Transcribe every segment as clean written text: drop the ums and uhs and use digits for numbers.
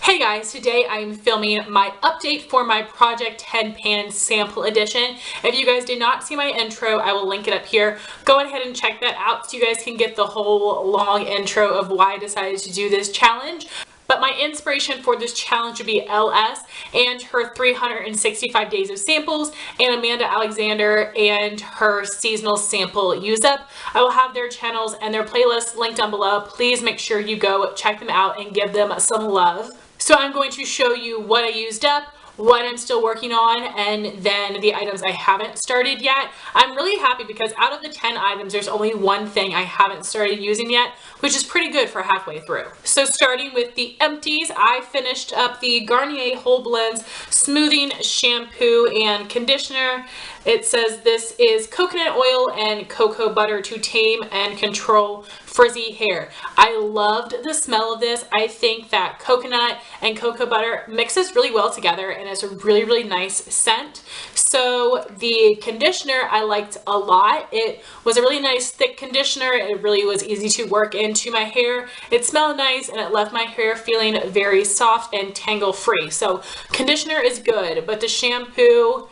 Hey guys, today I'm filming my update for my Project Headband Sample Edition. If you guys did not see my intro, I will link it up here. Go ahead and check that out so you guys can get the whole long intro of why I decided to do this challenge. But my inspiration for this challenge would be LS and her 365 days of samples, and Amanda Alexander and her seasonal sample use up. I will have their channels and their playlists linked down below. Please make sure you go check them out and give them some love. So I'm going to show you what I used up, what I'm still working on, and then the items I haven't started yet. I'm really happy because out of the 10 items, there's only one thing I haven't started using yet, which is pretty good for halfway through. So starting with the empties, I finished up the Garnier Whole Blends Smoothing Shampoo and Conditioner. It says this is coconut oil and cocoa butter to tame and control frizzy hair. I loved the smell of this. I think that coconut and cocoa butter mixes really well together and it's a really nice scent. So the conditioner I liked a lot. It was a really nice thick conditioner. It really was easy to work into my hair. It smelled nice and it left my hair feeling very soft and tangle free. So conditioner is good, but the shampoo,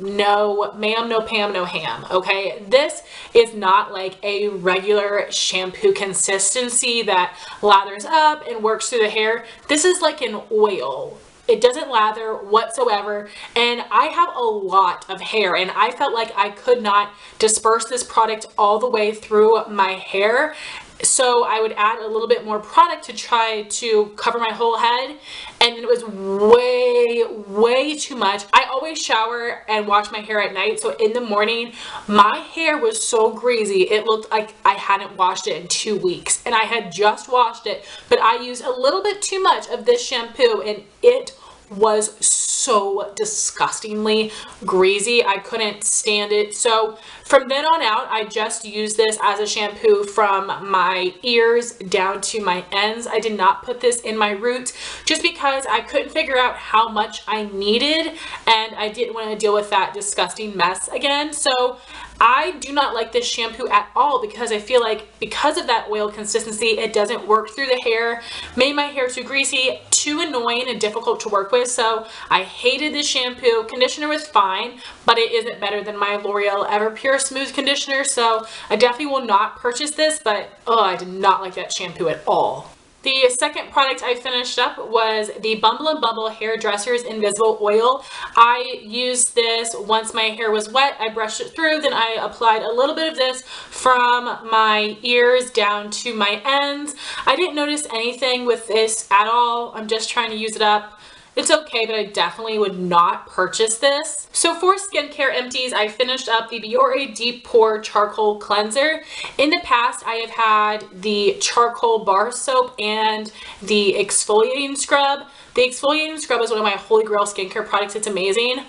no ma'am, no Pam, no ham. Okay, this is not like a regular shampoo consistency that lathers up and works through the hair. This is like an oil. It doesn't lather whatsoever, and I have a lot of hair and I felt like I could not disperse this product all the way through my hair. So I would add a little bit more product to try to cover my whole head, and it was way too much. I always shower and wash my hair at night, so in the morning my hair was so greasy it looked like I hadn't washed it in 2 weeks, and I had just washed it, but I used a little bit too much of this shampoo and it was so disgustingly greasy. I couldn't stand it. So from then on out, I just used this as a shampoo from my ears down to my ends. I did not put this in my roots just because I couldn't figure out how much I needed and I didn't want to deal with that disgusting mess again. So I do not like this shampoo at all because I feel like because of that oil consistency, it doesn't work through the hair, made my hair too greasy, too annoying and difficult to work with. So I hated this shampoo. Conditioner was fine, but it isn't better than my L'Oreal Everpure Smooth Conditioner. So I definitely will not purchase this, but oh, I did not like that shampoo at all. The second product I finished up was the Bumble Hairdresser's Invisible Oil. I used this once my hair was wet. I brushed it through, then I applied a little bit of this from my ears down to my ends. I didn't notice anything with this at all. I'm just trying to use it up. It's okay, but I definitely would not purchase this. So for skincare empties, I finished up the Biore Deep Pore Charcoal Cleanser. In the past, I have had the charcoal bar soap and the exfoliating scrub. The exfoliating scrub is one of my holy grail skincare products. It's amazing.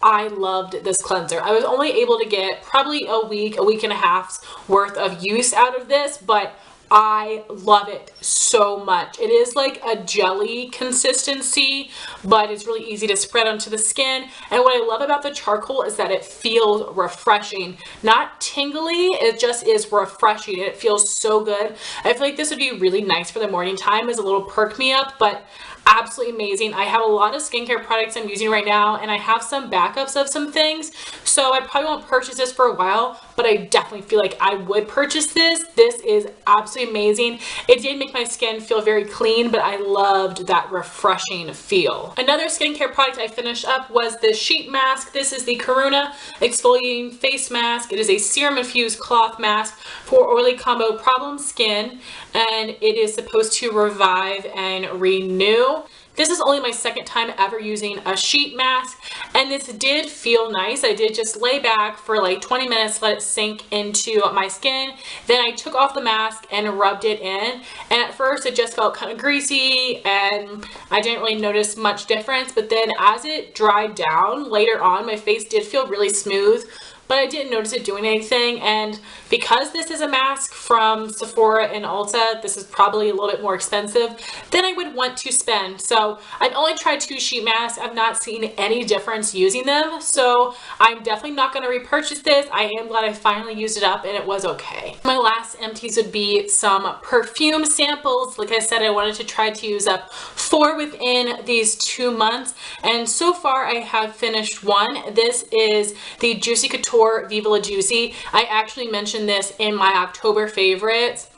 I loved this cleanser. I was only able to get probably a week and a half's worth of use out of this, but I love it so much. It is like a jelly consistency, but it's really easy to spread onto the skin. And what I love about the charcoal is that it feels refreshing, not tingly. It just is refreshing. It feels so good. I feel like this would be really nice for the morning time as a little perk me up, but absolutely amazing. I have a lot of skincare products I'm using right now, and I have some backups of some things, so I probably won't purchase this for a while, but I definitely feel like I would purchase this. This is absolutely amazing. It did make my skin feel very clean, but I loved that refreshing feel. Another skincare product I finished up was the sheet mask. This is the Karuna Exfoliating Face Mask. It is a serum infused cloth mask for oily combo problem skin, and it is supposed to revive and renew. This is only my second time ever using a sheet mask, and this did feel nice. I did just lay back for like 20 minutes, let it sink into my skin. Then I took off the mask and rubbed it in, and at first it just felt kind of greasy and I didn't really notice much difference, but then as it dried down later on, my face did feel really smooth, but I didn't notice it doing anything. And because this is a mask from Sephora and Ulta, this is probably a little bit more expensive than I would want to spend. So I've only tried 2 sheet masks. I've not seen any difference using them, so I'm definitely not going to repurchase this. I am glad I finally used it up and it was okay. My last empties would be some perfume samples. Like I said, I wanted to try to use up 4 within these 2 months, and so far I have finished 1. This is the Juicy Couture Viva La Juicy. I actually mentioned this in my October favorites.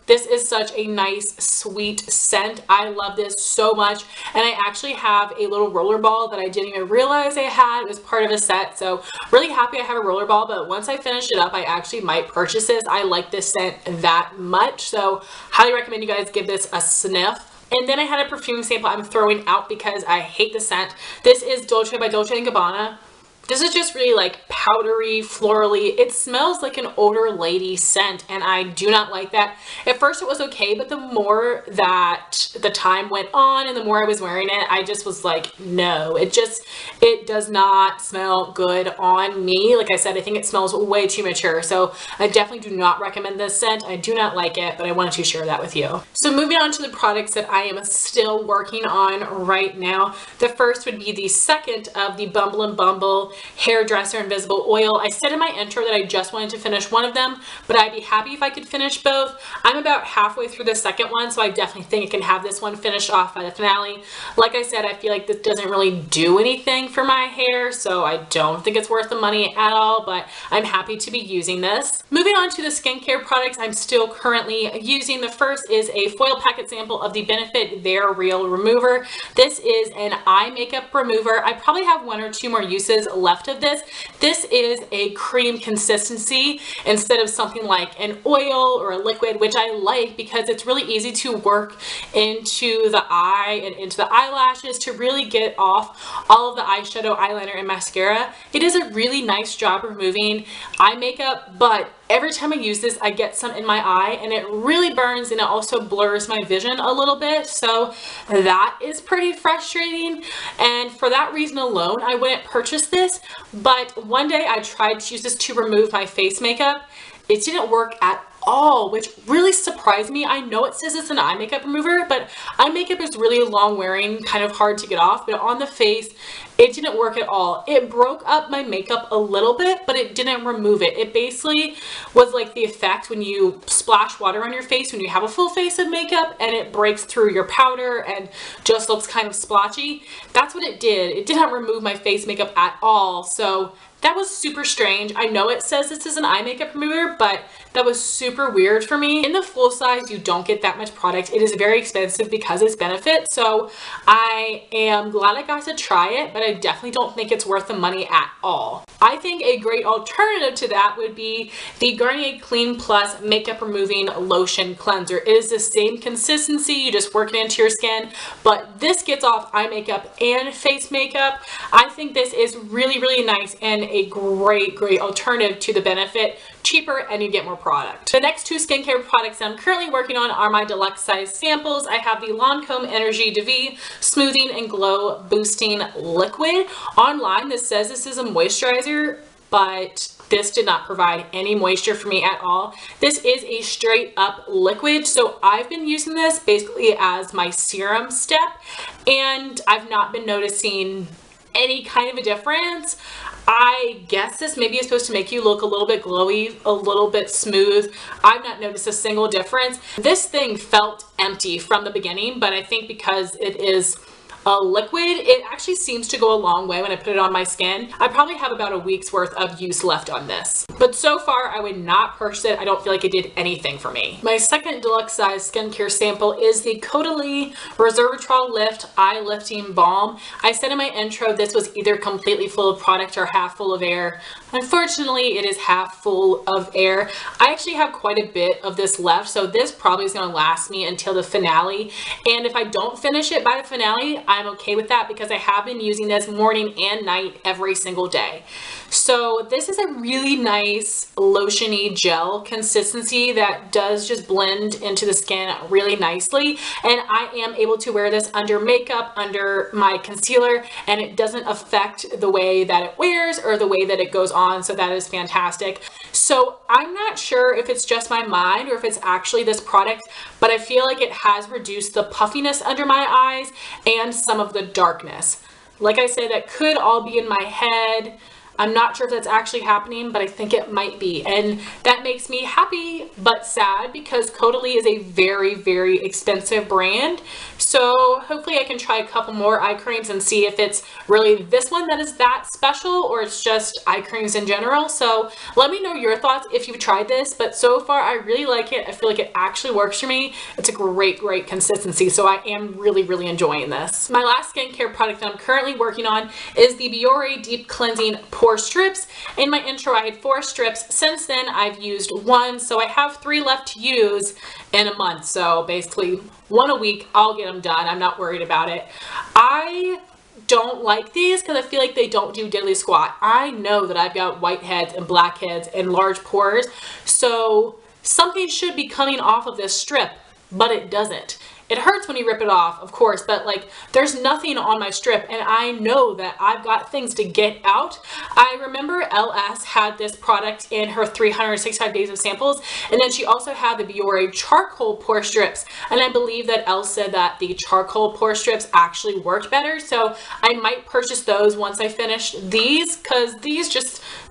This is such a nice, sweet scent. I love this so much. And I actually have a little roller ball that I didn't even realize I had. It was part of a set. So really happy I have a roller ball. But once I finish it up, I actually might purchase this. I like this scent that much. So highly recommend you guys give this a sniff. And then I had a perfume sample I'm throwing out because I hate the scent. This is Dolce by Dolce & Gabbana. This is just really like powdery, florally. It smells like an older lady scent, and I do not like that. At first it was okay, but the more that the time went on and the more I was wearing it, I just was like, no, it does not smell good on me. Like I said, I think it smells way too mature. So I definitely do not recommend this scent. I do not like it, but I wanted to share that with you. So moving on to the products that I am still working on right now. The first would be the second of the Bumble & Bumble Hairdresser Invisible Oil. I said in my intro that I just wanted to finish one of them, but I'd be happy if I could finish both. I'm about halfway through the second one, so I definitely think I can have this one finished off by the finale. Like I said, I feel like this doesn't really do anything for my hair, so I don't think it's worth the money at all, but I'm happy to be using this. Moving on to the skincare products I'm still currently using. The first is a foil packet sample of the Benefit Bare Real Remover. This is an eye makeup remover. I probably have 1 or 2 more uses left of this. This is a cream consistency instead of something like an oil or a liquid, which I like because it's really easy to work into the eye and into the eyelashes to really get off all of the eyeshadow, eyeliner, and mascara. It is a really nice job removing eye makeup, but every time I use this, I get some in my eye and it really burns, and it also blurs my vision a little bit. So that is pretty frustrating. And for that reason alone, I wouldn't purchase this. But one day I tried to use this to remove my face makeup. It didn't work at all, which really surprised me. I know it says it's an eye makeup remover, but eye makeup is really long wearing, kind of hard to get off, but on the face, it didn't work at all. It broke up my makeup a little bit, but it didn't remove it. It basically was like the effect when you splash water on your face when you have a full face of makeup and it breaks through your powder and just looks kind of splotchy. That's what it did. It didn't remove my face makeup at all. So that was super strange. I know it says this is an eye makeup remover, but that was super weird for me. In the full size, you don't get that much product. It is very expensive because it's Benefit. So I am glad I got to try it, but I definitely don't think it's worth the money at all. I think a great alternative to that would be the Garnier Clean Plus Makeup Removing Lotion Cleanser. It is the same consistency. You just work it into your skin, but this gets off eye makeup and face makeup. I think this is really, really nice and a great alternative to the Benefit. Cheaper and you get more product. The next 2 skincare products I'm currently working on are my deluxe size samples. I have the Lancôme Énergie de Vie Smoothing and Glow Boosting Liquid. Online this says this is a moisturizer, but this did not provide any moisture for me at all. This is a straight up liquid, so I've been using this basically as my serum step, and I've not been noticing any kind of a difference. I guess this maybe is supposed to make you look a little bit glowy, a little bit smooth. I've not noticed a single difference. This thing felt empty from the beginning, but I think because it is a liquid, it actually seems to go a long way when I put it on my skin. I probably have about a week's worth of use left on this. But so far, I would not purchase it. I don't feel like it did anything for me. My second deluxe size skincare sample is the Caudalie Resveratrol Lift Eye Lifting Balm. I said in my intro, this was either completely full of product or half full of air. Unfortunately, it is half full of air. I actually have quite a bit of this left, so this probably is going to last me until the finale. And if I don't finish it by the finale, I'm okay with that because I have been using this morning and night every single day. So this is a really nice lotiony gel consistency that does just blend into the skin really nicely, and I am able to wear this under makeup, under my concealer, and it doesn't affect the way that it wears or the way that it goes on, so that is fantastic. So I'm not sure if it's just my mind or if it's actually this product, but I feel like it has reduced the puffiness under my eyes and some of the darkness. Like I said, that could all be in my head. I'm not sure if that's actually happening, but I think it might be. And that makes me happy but sad because Caudalie is a very, very expensive brand. So hopefully I can try a couple more eye creams and see if it's really this one that is that special or it's just eye creams in general. So let me know your thoughts if you've tried this, but so far I really like it. I feel like it actually works for me. It's a great, great consistency. So I am really, really enjoying this. My last skincare product that I'm currently working on is the Biore Deep Cleansing Pore Strips. In my intro, I had 4 strips. Since then, I've used 1, so I have 3 left to use in a month. So basically, 1 a week, I'll get them done. I'm not worried about it. I don't like these because I feel like they don't do diddly squat. I know that I've got whiteheads and blackheads and large pores, so something should be coming off of this strip, but it doesn't. It hurts when you rip it off, of course, but like there's nothing on my strip and I know that I've got things to get out. I remember LS had this product in her 365 days of samples, and then she also had the Biore charcoal pore strips, and I believe that Elle said that the charcoal pore strips actually worked better, so I might purchase those once I finish these because these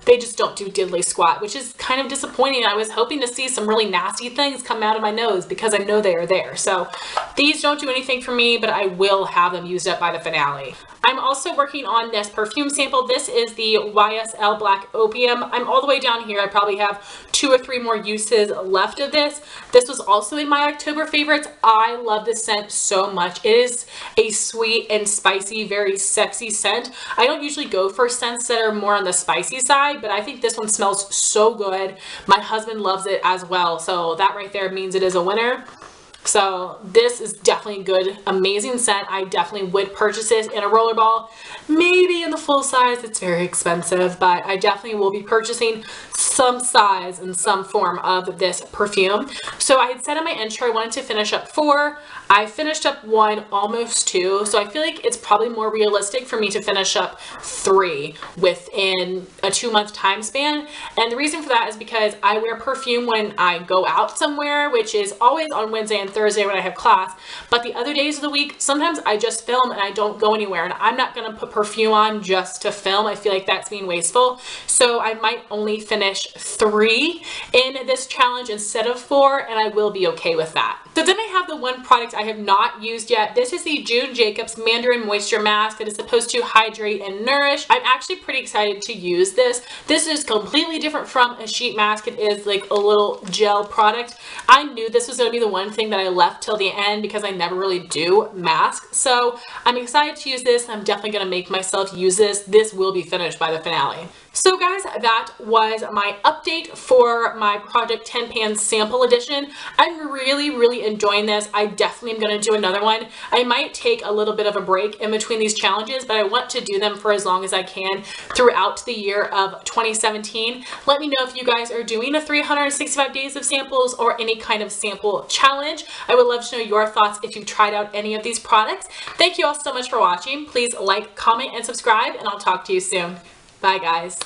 they just don't do diddly squat, which is kind of disappointing. I was hoping to see some really nasty things come out of my nose because I know they are there. So these don't do anything for me, but I will have them used up by the finale. I'm also working on this perfume sample. This is the YSL Black Opium. I'm all the way down here. I probably have 2 or 3 more uses left of this. This was also in my October favorites. I love this scent so much. It is a sweet and spicy, very sexy scent. I don't usually go for scents that are more on the spicy side, but I think this one smells so good. My husband loves it as well, so that right there means it is a winner. So this is definitely a good, amazing scent. I definitely would purchase this in a rollerball. Maybe in the full size, it's very expensive, but I definitely will be purchasing some size and some form of this perfume. So I had said in my intro I wanted to finish up 4. I finished up 1, almost 2. So I feel like it's probably more realistic for me to finish up 3 within a 2-month time span. And the reason for that is because I wear perfume when I go out somewhere, which is always on Wednesday and Thursday when I have class. But the other days of the week, sometimes I just film and I don't go anywhere. And I'm not going to put perfume on just to film. I feel like that's being wasteful. So I might only finish 3 in this challenge instead of 4, and I will be okay with that. So then I have the one product I have not used yet. This is the June Jacobs Mandarin Moisture Mask that is supposed to hydrate and nourish. I'm actually pretty excited to use this. This is completely different from a sheet mask. It is like a little gel product. I knew this was going to be the one thing that I left till the end because I never really do masks. So I'm excited to use this. I'm definitely going to make myself use this. This will be finished by the finale. So guys, that was my update for my Project 10 Pan Sample Edition. I'm really, really enjoying this. I definitely am going to do another one. I might take a little bit of a break in between these challenges, but I want to do them for as long as I can throughout the year of 2017. Let me know if you guys are doing a 365 days of samples or any kind of sample challenge. I would love to know your thoughts if you've tried out any of these products. Thank you all so much for watching. Please like, comment, and subscribe, and I'll talk to you soon. Bye, guys.